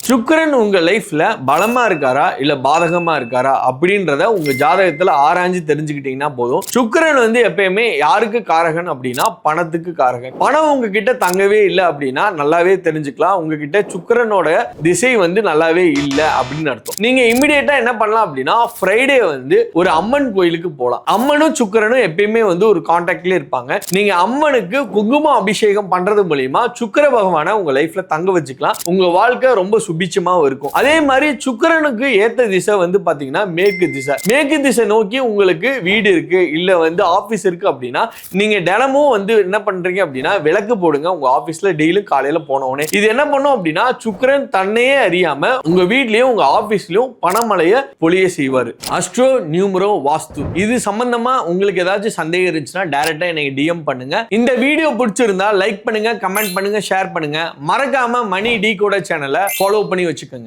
சுக்கிரன் உங்க லைஃப்ல பலமா இருக்காரா இல்ல பாதகமா இருக்காரா அப்படின்றத உங்க ஜாதகத்துல ஆராய்ஞ்சு தெரிஞ்சுக்கிட்டீங்கன்னா போதும். சுக்கிரன் எப்பயுமே யாருக்கு காரகன் அப்படின்னா பணத்துக்கு காரகன். பணம் உங்ககிட்ட தங்கவே இல்லை அப்படின்னா நல்லாவே தெரிஞ்சுக்கலாம், உங்ககிட்ட சுக்கிரனோட திசை நல்லாவே இல்லை அப்படின்னு அர்த்தம். நீங்க இமிடியேட்டா என்ன பண்ணலாம் அப்படின்னா ஃப்ரைடே ஒரு அம்மன் கோயிலுக்கு போகலாம். அம்மனும் சுக்கிரனும் எப்பயுமே ஒரு கான்டாக்ட்ல இருப்பாங்க. நீங்க அம்மனுக்கு குங்குமம் அபிஷேகம் பண்றது மூலியமா சுக்கிர பகவானை உங்க லைஃப்ல தங்க வச்சுக்கலாம். உங்க வாழ்க்கை ரொம்ப சுபிச்சமா இருக்கும். அதே மாதிரி சுக்கிரனுக்கு ஏத்த திசை பாத்தீங்கன்னா மேற்கு திசை. மேற்கு திசை நோக்கி உங்களுக்கு வீடு இருக்கு இல்ல ஆபீஸ் இருக்கு அப்படின்னா நீங்க தினமும் என்ன பண்றீங்க அப்படின்னா விளக்கு போடுங்க உங்க ஆபீஸ்ல டெய்லியும் காலையில போனோடனே. இது என்ன பண்ணும் அப்படின்னா சுக்கிரன் தன்னையே அறியாம உங்க வீட்லயும் உங்க ஆபீஸ்லயும் பணமழைய பொழிய செய்வாரு. அஸ்ட்ரோ நியூமரோ வாஸ்து இது சம்பந்தமா உங்களுக்கு ஏதாச்சும் சந்தேகம் இருந்துச்சுன்னா டைரக்டா எனக்கு டிஎம் பண்ணுங்க. இந்த வீடியோ பிடிச்சிருந்தா லைக் பண்ணுங்க, கமெண்ட் பண்ணுங்க, ஷேர் பண்ணுங்க. மறக்காம மணி டீகோடர் சேனலை ஃபாலோ பண்ணி வச்சுக்கோங்க.